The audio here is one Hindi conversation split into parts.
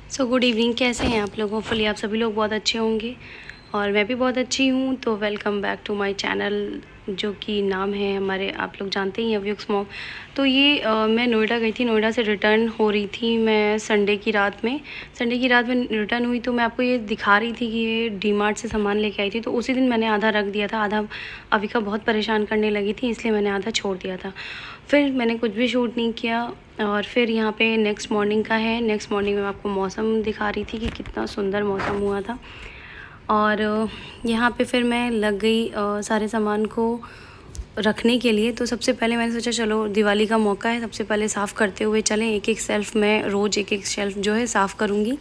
सो गुड इवनिंग, कैसे हैं आप लोग? होपफुली आप सभी लोग बहुत अच्छे होंगे और मैं भी बहुत अच्छी हूँ। तो welcome back to my channel, जो कि नाम है हमारे, आप लोग जानते ही हैं, व्यूक्स मॉम। तो ये मैं नोएडा गई थी, नोएडा से रिटर्न हो रही थी मैं संडे की रात में रिटर्न हुई। तो मैं आपको ये दिखा रही थी कि ये डी मार्ट से सामान लेके आई थी। तो उसी दिन मैंने आधा रख दिया था, आधा अविका बहुत परेशान करने लगी थी, इसलिए मैंने आधा छोड़ दिया था। फिर मैंने कुछ भी शूट नहीं किया। और फिर यहाँ पे नेक्स्ट मॉर्निंग का है। नेक्स्ट मॉर्निंग में मैं आपको मौसम दिखा रही थी कि कितना सुंदर मौसम हुआ था। और यहाँ पे फिर मैं लग गई सारे सामान को रखने के लिए। तो सबसे पहले मैंने सोचा चलो दिवाली का मौका है, सबसे पहले साफ़ करते हुए चलें। एक एक शेल्फ़ में रोज़ एक एक शेल्फ़ जो है साफ़ करूँगी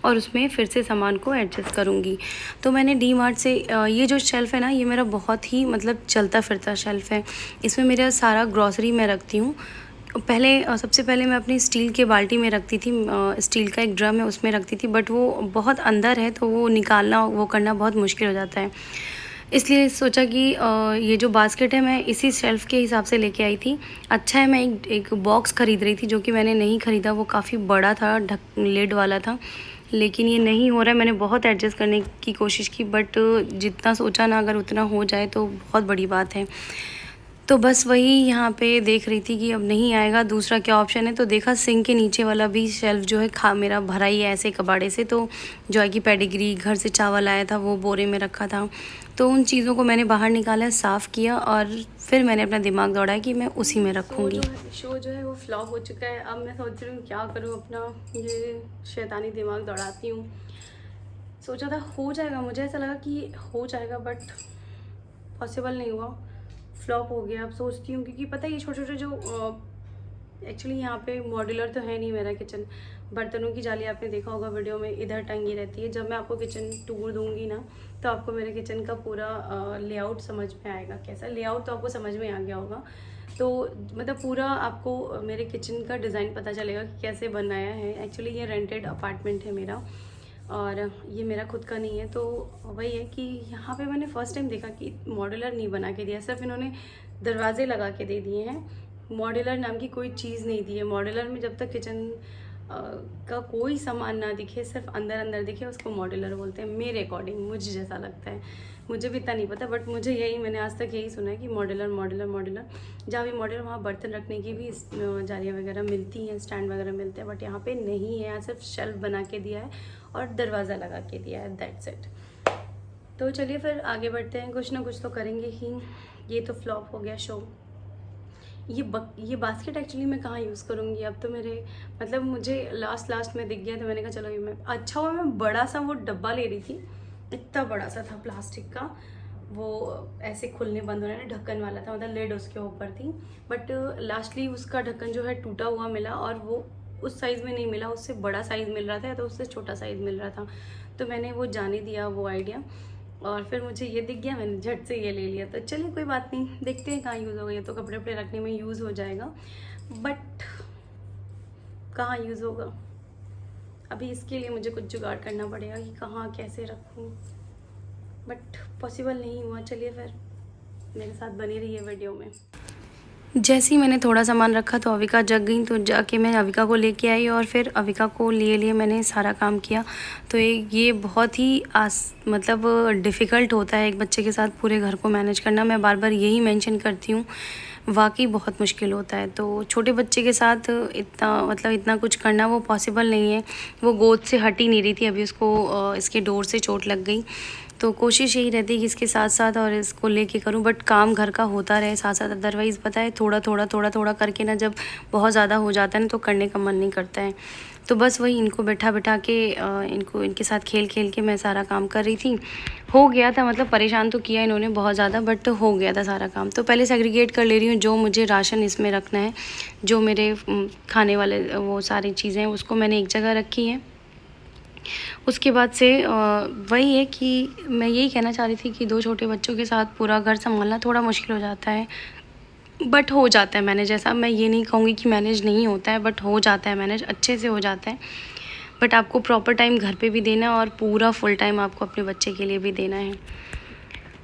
और उसमें फिर से सामान को एडजस्ट करूँगी। तो मैंने डी मार्ट से ये जो शेल्फ़ है ना, ये मेरा बहुत ही मतलब चलता फिरता शेल्फ़ है। इसमें मेरा सारा ग्रॉसरी मैं रखती हूँ। पहले सबसे पहले मैं अपनी स्टील के बाल्टी में रखती थी, स्टील का एक ड्रम है उसमें रखती थी, बट वो बहुत अंदर है तो वो निकालना वो करना बहुत मुश्किल हो जाता है। इसलिए सोचा कि ये जो बास्केट है मैं इसी शेल्फ़ के हिसाब से लेके आई थी। अच्छा है, मैं एक बॉक्स ख़रीद रही थी जो कि मैंने नहीं ख़रीदा, वो काफ़ी बड़ा था, लिड वाला था, लेकिन ये नहीं हो रहा है। मैंने बहुत एडजस्ट करने की कोशिश की, बट जितना सोचा ना, अगर उतना हो जाए तो बहुत बड़ी बात है। तो बस वही यहाँ पे देख रही थी कि अब नहीं आएगा, दूसरा क्या ऑप्शन है। तो देखा सिंक के नीचे वाला भी शेल्फ़ जो है मेरा भरा ही है ऐसे कबाड़े से। तो जो है कि पेडिग्री, घर से चावल आया था वो बोरे में रखा था। तो उन चीज़ों को मैंने बाहर निकाला, साफ़ किया और फिर मैंने अपना दिमाग दौड़ाया कि मैं उसी में रखूँगी। शो जो है वो फ्लॉप हो चुका है। अब मैं सोच रही हूँ क्या करूँ, अपना ये शैतानी दिमाग दौड़ाती हूँ। सोचा था हो जाएगा, मुझे ऐसा लगा कि हो जाएगा, बट पॉसिबल नहीं हुआ, फ्लॉप हो गया। अब सोचती हूँ, क्योंकि पता है ये छोटे छोटे जो एक्चुअली यहाँ पे मॉड्यूलर तो है नहीं मेरा किचन। बर्तनों की जाली आपने देखा होगा वीडियो में, इधर टंगी रहती है। जब मैं आपको किचन टूर दूंगी ना, तो आपको मेरे किचन का पूरा लेआउट समझ में आएगा। कैसा लेआउट तो आपको समझ में आ गया होगा। तो मतलब पूरा आपको मेरे किचन का डिज़ाइन पता चलेगा कि कैसे बनाया है। एक्चुअली ये रेंटेड अपार्टमेंट है मेरा और ये मेरा खुद का नहीं है। तो वही है कि यहाँ पे मैंने फ़र्स्ट टाइम देखा कि मॉड्यूलर नहीं बना के दिया, सिर्फ इन्होंने दरवाजे लगा के दे दिए हैं। मॉड्यूलर नाम की कोई चीज़ नहीं दी है। मॉड्यूलर में जब तक किचन का कोई सामान ना दिखे, सिर्फ अंदर अंदर दिखे, उसको मॉड्यूलर बोलते हैं मेरे अकॉर्डिंग, मुझे जैसा लगता है। मुझे भी इतना नहीं पता, बट मुझे यही, मैंने आज तक यही सुना है कि मॉड्यूलर मॉड्यूलर मॉड्यूलर। जहाँ भी मॉड्यूलर वहाँ बर्तन रखने की भी जालियाँ वगैरह मिलती हैं, स्टैंड वगैरह मिलते हैं, बट यहाँ पे नहीं है। यहाँ सिर्फ शेल्फ बना के दिया है और दरवाज़ा लगा के दिया है, दैट्स इट। तो चलिए फिर आगे बढ़ते हैं, कुछ ना कुछ तो करेंगे ही। ये तो फ्लॉप हो गया शो। ये बास्केट एक्चुअली मैं कहाँ यूज़ करूँगी अब? तो मेरे मतलब मुझे लास्ट में दिख गया, तो मैंने कहा चलो ये मैं, अच्छा हुआ मैं बड़ा सा वो डब्बा ले रही थी, इतना बड़ा सा था प्लास्टिक का, वो ऐसे खुलने बंद होने ना, ढक्कन वाला था, मतलब लेड उसके ऊपर थी। बट लास्टली उसका ढक्कन जो है टूटा हुआ मिला, और वो उस साइज़ में नहीं मिला, उससे बड़ा साइज़ मिल रहा था, या तो उससे छोटा साइज़ मिल रहा था। तो मैंने वो जाने दिया वो आइडिया, और फिर मुझे ये दिख गया, मैंने झट से ये ले लिया। तो चलिए कोई बात नहीं, देखते हैं कहाँ यूज़ होगा। ये तो कपड़े वपड़े रखने में यूज़ हो जाएगा, बट कहाँ यूज़ होगा अभी, इसके लिए मुझे कुछ जुगाड़ करना पड़ेगा कि कहाँ कैसे रखूँ, बट पॉसिबल नहीं हुआ। चलिए फिर मेरे साथ बनी रही है वीडियो में। जैसे ही मैंने थोड़ा सामान रखा तो अविका जग गई, तो जाके मैं अविका को लेके आई और फिर अविका को लिए मैंने सारा काम किया। तो ये बहुत ही मतलब डिफ़िकल्ट होता है एक बच्चे के साथ पूरे घर को मैनेज करना। मैं बार बार यही मेंशन करती हूँ, वाकई बहुत मुश्किल होता है। तो छोटे बच्चे के साथ इतना कुछ करना वो पॉसिबल नहीं है। वो गोद से हट ही नहीं रही थी, अभी उसको इसके डोर से चोट लग गई। तो कोशिश यही रहती है कि इसके साथ साथ और इसको लेके करूं, बट काम घर का होता रहे साथ साथ। अदरवाइज़ पता है थोड़ा करके ना, जब बहुत ज़्यादा हो जाता है ना, तो करने का मन नहीं करता है। तो बस वही इनको बैठा के इनके साथ खेल के मैं सारा काम कर रही थी। हो गया था, मतलब परेशान तो किया इन्होंने बहुत ज़्यादा, बट हो गया था सारा काम। तो पहले सेग्रीगेट कर ले रही हूँ जो मुझे राशन इसमें रखना है, जो मेरे खाने वाले वो सारी चीज़ें हैं उसको मैंने एक जगह रखी हैं। उसके बाद से वही है कि मैं यही कहना चाह रही थी कि 2 छोटे बच्चों के साथ पूरा घर संभालना थोड़ा मुश्किल हो जाता है, बट हो जाता है मैनेज। ऐसा मैं ये नहीं कहूँगी कि मैनेज नहीं होता है, बट हो जाता है मैनेज, अच्छे से हो जाता है। बट आपको प्रॉपर टाइम घर पे भी देना है और पूरा फुल टाइम आपको अपने बच्चे के लिए भी देना है।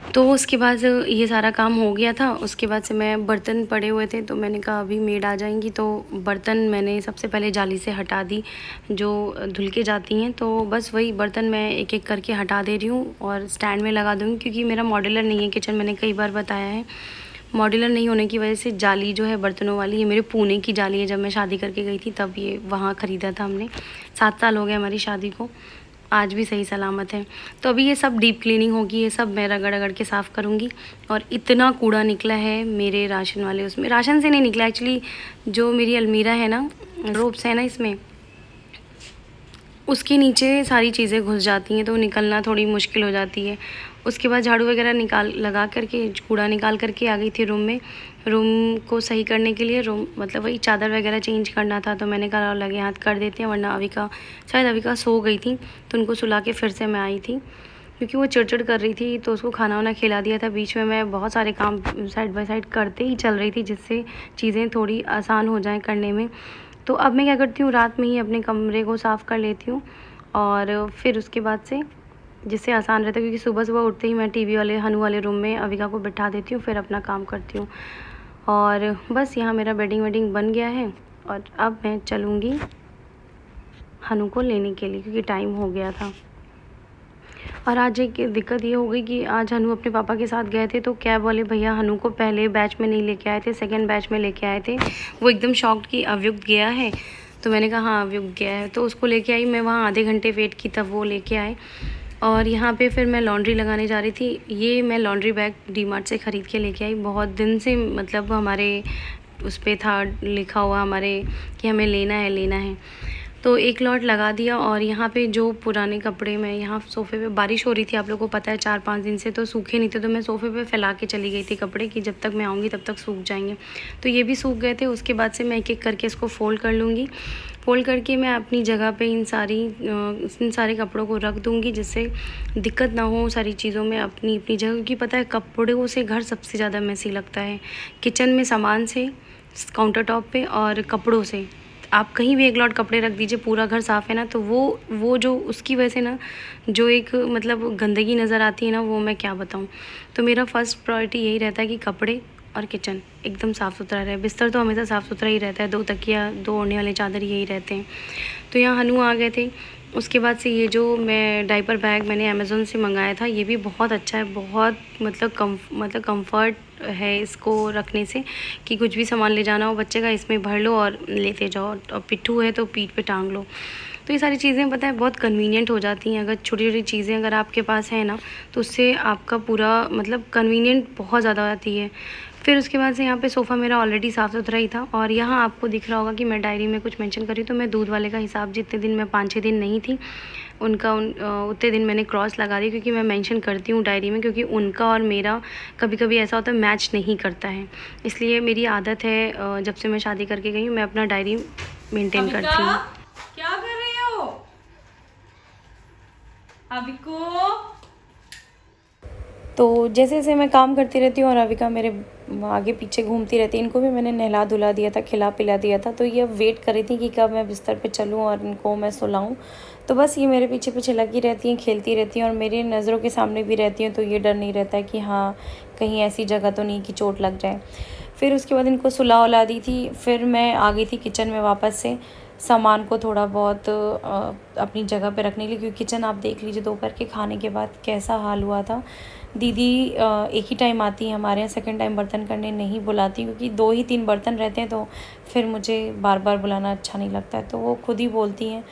तो उसके बाद ये सारा काम हो गया था। उसके बाद से मैं बर्तन पड़े हुए थे तो मैंने कहा अभी मेड आ जाएंगी तो बर्तन मैंने सबसे पहले जाली से हटा दी जो धुल के जाती हैं। तो बस वही बर्तन मैं एक एक करके हटा दे रही हूँ और स्टैंड में लगा दूँगी, क्योंकि मेरा मॉड्यूलर नहीं है किचन, मैंने कई बार बताया है। मॉड्यूलर नहीं होने की वजह से जाली जो है बर्तनों वाली, ये मेरे पुणे की जाली है, जब मैं शादी करके गई थी तब ये वहाँ ख़रीदा था हमने। 7 साल हो गए हमारी शादी को, आज भी सही सलामत है। तो अभी ये सब डीप क्लीनिंग होगी, ये सब मैं रगड़ रगड़ के साफ़ करूँगी। और इतना कूड़ा निकला है मेरे राशन वाले, उसमें राशन से नहीं निकला एक्चुअली, जो मेरी अलमीरा है ना, रोप्स है ना इसमें, उसके नीचे सारी चीज़ें घुस जाती हैं तो निकलना थोड़ी मुश्किल हो जाती है। उसके बाद झाड़ू वगैरह निकाल लगा करके, कूड़ा निकाल करके आ गई थी रूम में, रूम को सही करने के लिए। रूम मतलब वही चादर वगैरह चेंज करना था, तो मैंने कहा लगे हाथ कर देते हैं, वरना अविका शायद अविका सो गई थी तो उनको सुला के फिर से मैं आई थी, क्योंकि वो चिड़चिड़ कर रही थी। तो उसको खाना वाना खिला दिया था। बीच में मैं बहुत सारे काम साइड बाय साइड करते ही चल रही थी, जिससे चीज़ें थोड़ी आसान हो जाएँ करने में। तो अब मैं क्या करती हूँ, रात में ही अपने कमरे को साफ़ कर लेती हूँ और फिर उसके बाद से जिससे आसान रहता है, क्योंकि सुबह सुबह उठते ही मैं टीवी वाले हनु वाले रूम में अविका को बिठा देती हूँ, फिर अपना काम करती हूँ। और बस यहाँ मेरा बेडिंग वेडिंग बन गया है और अब मैं चलूँगी हनु को लेने के लिए, क्योंकि टाइम हो गया था। और आज एक दिक्कत ये हो गई कि आज हनु अपने पापा के साथ गए थे तो कैब वाले भैया हनु को पहले बैच में नहीं लेके आए थे, सेकंड बैच में लेके आए थे। वो एकदम शॉक्ड कि अवयुक्त गया है, तो मैंने कहा हाँ अवयुक्त गया है, तो उसको लेके आई। मैं वहाँ आधे घंटे वेट की, तब वो लेके आए। और यहाँ पे फिर मैं लॉन्ड्री लगाने जा रही थी। ये मैं लॉन्ड्री बैग डीमार्ट से ख़रीद के लेके आई, बहुत दिन से मतलब हमारे उस पर था लिखा हुआ हमारे कि हमें लेना है। तो एक लॉट लगा दिया। और यहाँ पे जो पुराने कपड़े, मैं यहाँ सोफ़े पे, बारिश हो रही थी आप लोगों को पता है 4-5 दिन से, तो सूखे नहीं थे, तो मैं सोफ़े पे फैला के चली गई थी कपड़े कि जब तक मैं आऊँगी तब तक सूख जाएंगे। तो ये भी सूख गए थे। उसके बाद से मैं एक एक करके इसको फ़ोल्ड कर लूँगी। फ़ोल्ड करके मैं अपनी जगह पे इन सारे कपड़ों को रख दूँगी, जिससे दिक्कत ना हो सारी चीज़ों में अपनी अपनी जगह। क्योंकि पता है कपड़ों से घर सबसे ज़्यादा मेसी लगता है, किचन में सामान से, काउंटर टॉप पे और कपड़ों से। आप कहीं भी एक लॉट कपड़े रख दीजिए, पूरा घर साफ़ है ना, तो वो जो उसकी वजह से ना जो एक मतलब गंदगी नज़र आती है ना, वो मैं क्या बताऊँ। तो मेरा फ़र्स्ट प्रायोरिटी यही रहता है कि कपड़े और किचन एकदम साफ़ सुथरा रहे। बिस्तर तो हमेशा साफ़ सुथरा ही रहता है, 2 तकिया, 2 ओढ़ने वाले चादर यही रहते हैं। तो यहाँ हनु आ गए थे। उसके बाद से ये जो मैं डायपर बैग मैंने अमेज़ोन से मंगाया था, ये भी बहुत अच्छा है, बहुत मतलब कम्फ़र्ट है इसको रखने से, कि कुछ भी सामान ले जाना हो बच्चे का, इसमें भर लो और लेते जाओ। और पिट्ठू है तो पीठ पे टांग लो। तो ये सारी चीज़ें पता है बहुत कन्वीनियंट हो जाती हैं। अगर छोटी-छोटी चीज़ें अगर आपके पास है ना, तो उससे आपका पूरा मतलब कन्वीनियंट बहुत ज़्यादा हो जाती है। फिर उसके बाद से यहाँ पे सोफ़ा मेरा ऑलरेडी साफ़ सुथरा ही था। और यहाँ आपको दिख रहा होगा कि मैं डायरी में कुछ मेंशन करी, तो मैं दूध वाले का हिसाब जितने दिन मैं 5-6 दिन नहीं थी, उतने दिन मैंने क्रॉस लगा दी, क्योंकि मैं मेंशन करती हूँ डायरी में, क्योंकि उनका और मेरा कभी-कभी ऐसा होता है मैच नहीं करता है। इसलिए मेरी आदत है, जब से मैं शादी करके गई हूँ मैं अपना डायरी मेंटेन करती हूँ। क्या कर रही हो अभी को? तो जैसे जैसे मैं काम करती रहती हूँ और अविका मेरे आगे पीछे घूमती रहती है। इनको भी मैंने नहला धुला दिया था, खिला पिला दिया था, तो ये अब वेट कर रही थी कि कब मैं बिस्तर पे चलूँ और इनको मैं सुलाऊँ। तो बस ये मेरे पीछे पीछे लगी रहती हैं, खेलती रहती हैं और मेरी नज़रों के सामने भी रहती हैं, तो ये डर नहीं रहता है कि हाँ कहीं ऐसी जगह तो नहीं कि चोट लग जाए। फिर उसके बाद इनको सुला उला दी थी। फिर मैं आ गई थी किचन में वापस से, सामान को थोड़ा बहुत अपनी जगह पे रखने के लिए, क्योंकि किचन आप देख लीजिए दोपहर के खाने के बाद कैसा हाल हुआ था। दीदी एक ही टाइम आती है हमारे यहाँ, सेकंड टाइम बर्तन करने नहीं बुलाती, क्योंकि 2 ही 3 बर्तन रहते हैं, तो फिर मुझे बार बार बुलाना अच्छा नहीं लगता है। तो वो खुद ही बोलती हैं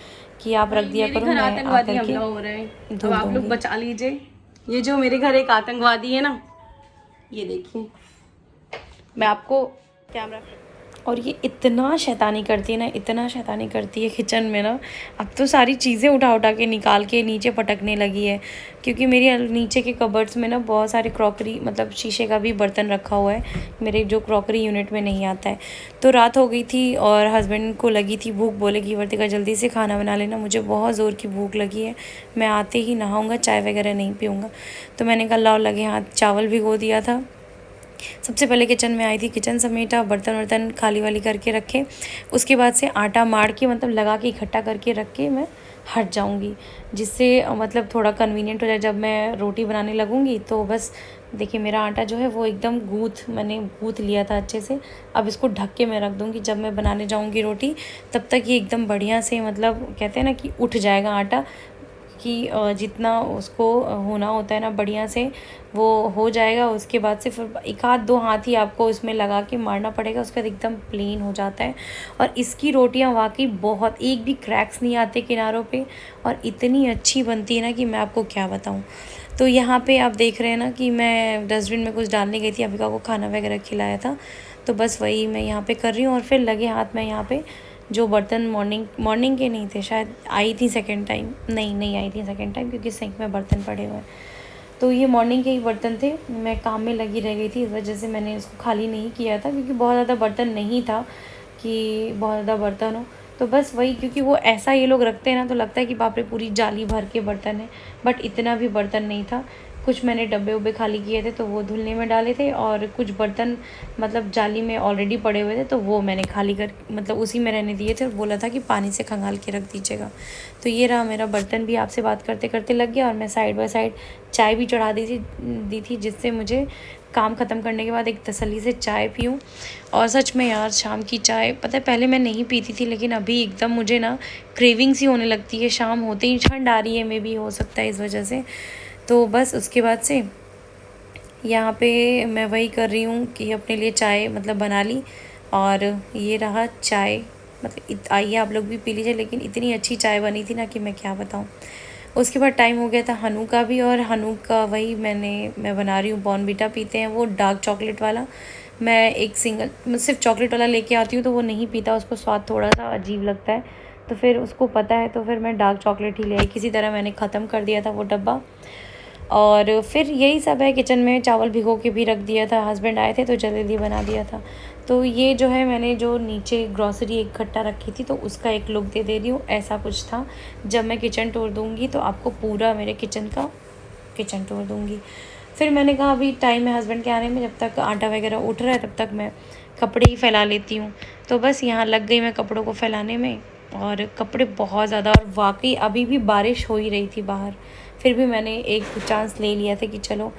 कि आप रख दिया करो, मैं आकर के हो रहे हैं, धुल तो आप लोग दूँगी। बचा लीजिए। ये जो मेरे घर एक आतंकवादी है ना, ये देखिए, मैं आपको कैमरा, और ये इतना शैतानी करती है ना, इतना शैतानी करती है किचन में ना, अब तो सारी चीज़ें उठा उठा के निकाल के नीचे पटकने लगी है। क्योंकि मेरी नीचे के कबर्ड्स में ना बहुत सारे क्रॉकरी मतलब शीशे का भी बर्तन रखा हुआ है, मेरे जो क्रॉकरी यूनिट में नहीं आता है। तो रात हो गई थी और हस्बैंड को लगी थी भूख, बोले कि वर्तिका जल्दी से खाना बना लेना, मुझे बहुत ज़ोर की भूख लगी है, मैं आते ही नहाऊँगा, चाय वगैरह नहीं पीऊँगा। तो मैंने कहा लाओ लगे हाथ चावल भिगो दिया था सबसे पहले किचन में आई थी, किचन समेटा, बर्तन वर्तन खाली वाली करके रखे। उसके बाद से आटा मार के मतलब लगा के इकट्ठा करके रख के मैं हट जाऊंगी, जिससे मतलब थोड़ा कन्वीनियंट हो जाए। जब मैं रोटी बनाने लगूंगी तो बस देखिए मेरा आटा जो है वो एकदम मैंने गूँथ लिया था अच्छे से। अब इसको ढक के मैं रख दूंगी, जब मैं बनाने जाऊंगी रोटी तब तक ये एकदम बढ़िया से मतलब कहते हैं ना कि उठ जाएगा आटा, कि जितना उसको होना होता है ना बढ़िया से वो हो जाएगा। उसके बाद से फिर एक हाथ दो हाथ ही आपको इसमें लगा के मारना पड़ेगा, उसके बाद एकदम प्लेन हो जाता है। और इसकी रोटियां वाकई बहुत, एक भी क्रैक्स नहीं आते किनारों पे, और इतनी अच्छी बनती है ना कि मैं आपको क्या बताऊं। तो यहाँ पे आप देख रहे हैं ना कि मैं डस्टबिन में कुछ डालने गई थी, अभिका को खाना वगैरह खिलाया था, तो बस वही मैं यहाँ पे कर रही हूँ। और फिर लगे हाथ में यहाँ पे जो बर्तन मॉर्निंग के नहीं थे, शायद आई थी सेकंड टाइम, नहीं आई थी सेकंड टाइम, क्योंकि सिंक में बर्तन पड़े हुए हैं। तो ये मॉर्निंग के ही बर्तन थे, मैं काम में लगी रह गई थी, इस वजह से मैंने इसको खाली नहीं किया था, क्योंकि बहुत ज़्यादा बर्तन नहीं था कि बहुत ज़्यादा बर्तन हो। तो बस वही, क्योंकि वो ऐसा ये लोग रखते हैं ना तो लगता है कि बाप रे पूरी जाली भर के बर्तन है, बट इतना भी बर्तन नहीं था। कुछ मैंने डब्बे उब्बे खाली किए थे तो वो धुलने में डाले थे, और कुछ बर्तन मतलब जाली में ऑलरेडी पड़े हुए थे तो वो मैंने खाली कर मतलब उसी में रहने दिए थे, और बोला था कि पानी से खंगाल के रख दीजिएगा। तो ये रहा मेरा बर्तन भी आपसे बात करते करते लग गया, और मैं साइड बाय साइड चाय भी चढ़ा दी थी जिससे मुझे काम ख़त्म करने के बाद एक तसल्ली से चाय पीऊँ। और सच में यार शाम की चाय पता है पहले मैं नहीं पीती थी, लेकिन अभी एकदम मुझे ना क्रेविंग सी होने लगती है शाम होते ही। ठंड आ रही है, मे भी हो सकता है इस वजह से। तो बस उसके बाद से यहाँ पे मैं वही कर रही हूँ कि अपने लिए चाय मतलब बना ली, और ये रहा चाय। मतलब आइए आप लोग भी पी लीजिए, लेकिन इतनी अच्छी चाय बनी थी ना कि मैं क्या बताऊँ। उसके बाद टाइम हो गया था हनु का भी, और हनु का वही मैं बना रही हूँ। बॉर्नवीटा पीते हैं वो डार्क चॉकलेट वाला। मैं एक सिर्फ चॉकलेट वाला लेके आती हूँ तो वो नहीं पीता, उसको स्वाद थोड़ा सा अजीब लगता है, तो फिर उसको पता है, तो फिर मैं डार्क चॉकलेट ही ले आई। किसी तरह मैंने ख़त्म कर दिया था वो डब्बा। और फिर यही सब है किचन में। चावल भिगो के भी रख दिया था, हस्बैंड आए थे तो जल्दी बना दिया था। तो ये जो है मैंने जो नीचे ग्रॉसरी इकट्ठा रखी थी तो उसका एक लुक दे रही हूँ। ऐसा कुछ था। जब मैं किचन टूर दूँगी तो आपको पूरा मेरे किचन टूर दूँगी। फिर मैंने कहा अभी टाइम है हस्बैंड के आने में, जब तक आटा वगैरह उठ रहा है तब तक मैं कपड़े ही फैला लेती हूँ। तो बस यहाँ लग गई मैं कपड़ों को फैलाने में, और कपड़े बहुत ज़्यादा, और वाकई अभी भी बारिश हो ही रही थी बाहर, फिर भी मैंने एक चांस ले लिया था कि चलो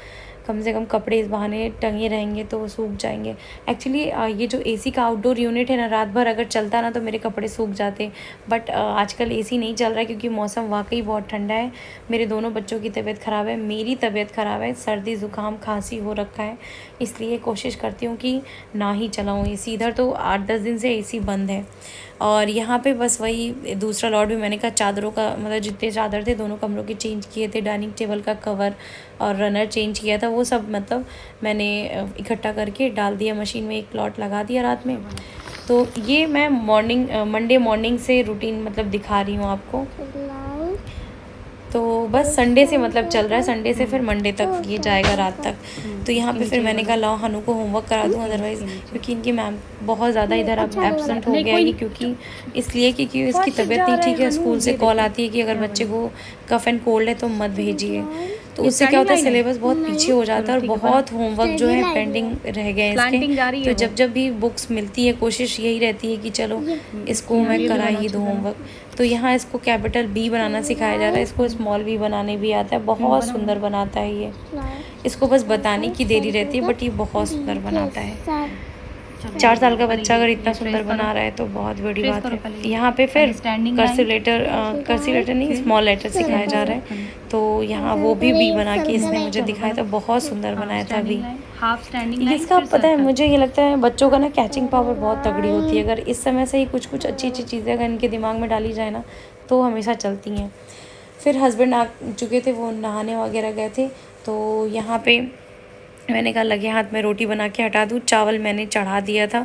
कम से कम कपड़े इस बहाने टंगे रहेंगे तो वो सूख जाएंगे। एक्चुअली ये जो एसी का आउटडोर यूनिट है ना, रात भर अगर चलता ना तो मेरे कपड़े सूख जाते, बट आजकल एसी नहीं चल रहा है क्योंकि मौसम वाकई बहुत ठंडा है। मेरे दोनों बच्चों की तबीयत ख़राब है, मेरी तबीयत ख़राब है, सर्दी ज़ुकाम खांसी हो रखा है, इसलिए कोशिश करती हूँ कि ना ही चलाऊँ एसी। इधर तो 8-10 दिन से एसी बंद है। और यहाँ पे बस वही दूसरा लॉट भी मैंने कहा चादरों का मतलब जितने चादर थे दोनों कमरों के चेंज किए थे, डाइनिंग टेबल का कवर और रनर चेंज किया था, वो सब मतलब मैंने इकट्ठा करके डाल दिया मशीन में, एक लॉट लगा दिया रात में। तो ये मैं मंडे मॉर्निंग से रूटीन मतलब दिखा रही हूँ आपको। तो बस संडे से मतलब चल रहा है, संडे से फिर मंडे तक ये जाएगा रात तक। तो यहाँ पे फिर मैंने कहा लाओ हनु को होमवर्क करा दूँ, अदरवाइज़ क्योंकि इनकी मैम बहुत ज़्यादा इधर अब एब्सेंट हो गया है, क्योंकि इसलिए क्योंकि इसकी तबीयत नहीं ठीक है। स्कूल से कॉल आती है कि अगर बच्चे को कफ एंड कोल्ड है तो मत भेजिए, तो उससे क्या होता है सिलेबस बहुत पीछे हो जाता है, और बहुत होमवर्क जो है पेंडिंग रह गए इसके। तो जब भी बुक्स मिलती है कोशिश यही रहती है कि चलो इसको मैं करा ही दूँ होमवर्क। तो यहाँ इसको कैपिटल बी बनाना सिखाया जा रहा है, इसको स्मॉल बी बनाने भी आता है, बहुत सुंदर बनाता है ये। इसको बस बताने की देरी रहती है, बट ये बहुत सुंदर बनाता है। 4 साल का बच्चा अगर इतना सुंदर बना रहा है तो बहुत बड़ी बात है। यहाँ पे फिर कर्सिव लेटर नहीं स्मॉल लेटर सिखाया जा रहा है, तो यहाँ वो भी बी बना के इसने मुझे दिखाया था, बहुत सुंदर बनाया था बी। इसका पता है मुझे ये लगता है बच्चों का ना कैचिंग पावर बहुत तगड़ी होती है, अगर इस समय से ही कुछ अच्छी चीज़ें अगर इनके दिमाग में डाली जाए ना तो हमेशा चलती हैं। फिर हस्बैंड आ चुके थे, वो नहाने वगैरह गए थे, तो यहाँ पे मैंने कहा लगे हाथ में रोटी बना के हटा दूँ। चावल मैंने चढ़ा दिया था,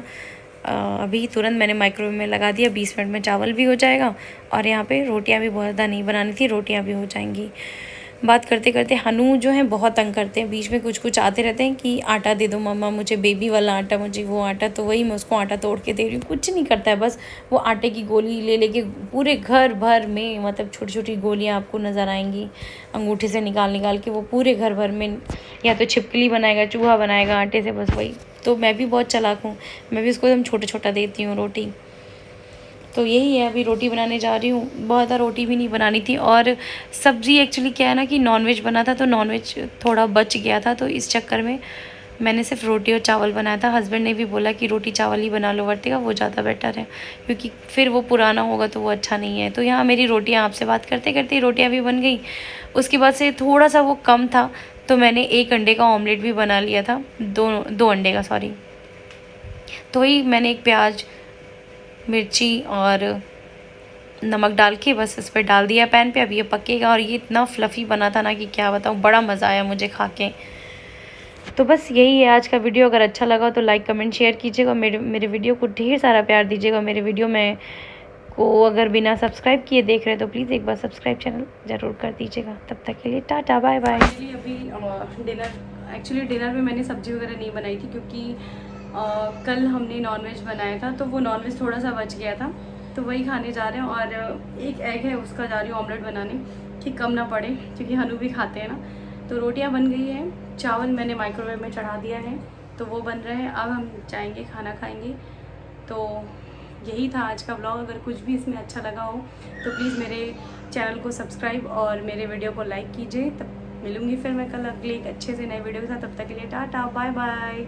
अभी तुरंत मैंने माइक्रोवेव में लगा दिया, 20 मिनट में चावल भी हो जाएगा, और यहाँ पे रोटियाँ भी बहुत ज़्यादा नहीं बनानी थी, रोटियाँ भी हो जाएंगी। बात करते करते हनु जो है बहुत तंग करते हैं, बीच में कुछ कुछ आते रहते हैं कि आटा दे दो मम्मा, मुझे बेबी वाला आटा, मुझे वो आटा। तो वही मैं उसको आटा तोड़ के दे रही हूँ। कुछ नहीं करता है, बस वो आटे की गोली ले लेके पूरे घर भर में, मतलब छोटी छोटी गोलियाँ आपको नज़र आएंगी अंगूठे से निकाल निकाल के, वो पूरे घर भर में या तो छिपकली बनाएगा, चूहा बनाएगा आटे से, बस वही। तो मैं भी बहुत चालाक हूँ, मैं भी उसको एकदम छोटा छोटा देती हूँ रोटी। तो यही है, अभी रोटी बनाने जा रही हूँ। बहुत ज़्यादा रोटी भी नहीं बनानी थी, और सब्ज़ी एक्चुअली क्या है ना कि नॉनवेज बना था, तो नॉनवेज थोड़ा बच गया था, तो इस चक्कर में मैंने सिर्फ रोटी और चावल बनाया था। हस्बैंड ने भी बोला कि रोटी चावल ही बना लो वर्तिका, वो ज़्यादा बेटर है, क्योंकि फिर वो पुराना होगा तो वो अच्छा नहीं है। तो यहाँ मेरी रोटियाँ, आपसे बात करते करते रोटियाँ भी बन गई। उसके बाद से थोड़ा सा वो कम था, तो मैंने 1 अंडे का ऑमलेट भी बना लिया था, दो अंडे का, सॉरी। तो वही मैंने एक प्याज, मिर्ची और नमक डाल के बस इस पर डाल दिया पैन पे। अब ये पकेगा, और ये इतना फ्लफ़ी बना था ना कि क्या बताऊँ, बड़ा मज़ा आया मुझे खा के। तो बस यही है आज का वीडियो। अगर अच्छा लगा तो लाइक कमेंट शेयर कीजिएगा, मेरे वीडियो को ढेर सारा प्यार दीजिएगा। मेरे वीडियो में को अगर बिना सब्सक्राइब किए देख रहे हैं तो प्लीज़ एक बार सब्सक्राइब चैनल ज़रूर कर दीजिएगा। तब तक के लिए tata bye bye. Actually dinner में मैंने सब्ज़ी वगैरह नहीं बनाई थी, क्योंकि कल हमने नॉनवेज बनाया था, तो वो नॉनवेज थोड़ा सा बच गया था, तो वही खाने जा रहे हैं। और एक एग है, उसका जा रही हूँ ऑमलेट बनाने कि कम ना पड़े, क्योंकि हनु भी खाते हैं ना। तो रोटियां बन गई हैं, चावल मैंने माइक्रोवेव में चढ़ा दिया है, तो वो बन रहे हैं। अब हम जाएंगे खाना खाएंगे। तो यही था आज का व्लॉग। अगर कुछ भी इसमें अच्छा लगा हो तो प्लीज़ मेरे चैनल को सब्सक्राइब और मेरे वीडियो को लाइक कीजिए। तब मिलूँगी फिर मैं कल अगले एक अच्छे से नए वीडियो के साथ। तब तक के लिए tata bye bye,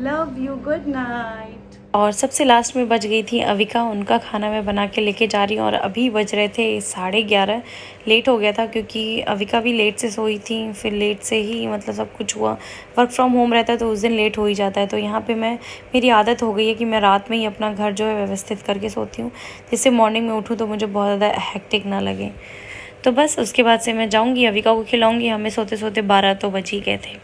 love you, good night. और सबसे लास्ट में बच गई थी अविका, उनका खाना मैं बना के लेके जा रही हूँ। और अभी बज रहे थे 11:30, लेट हो गया था क्योंकि अविका भी लेट से सोई थी, फिर लेट से ही मतलब सब कुछ हुआ। वर्क फ्रॉम होम रहता है तो उस दिन लेट हो ही जाता है। तो यहाँ पे मेरी आदत हो गई है कि मैं रात में ही अपना घर जो है व्यवस्थित करके सोती हूँ, जिससे मॉर्निंग में उठूँ तो मुझे बहुत ज़्यादा हेक्टिक ना लगे। तो बस उसके बाद से मैं जाऊँगी, अविका को खिलाऊँगी। हमें सोते सोते 12 तो बज ही गए थे।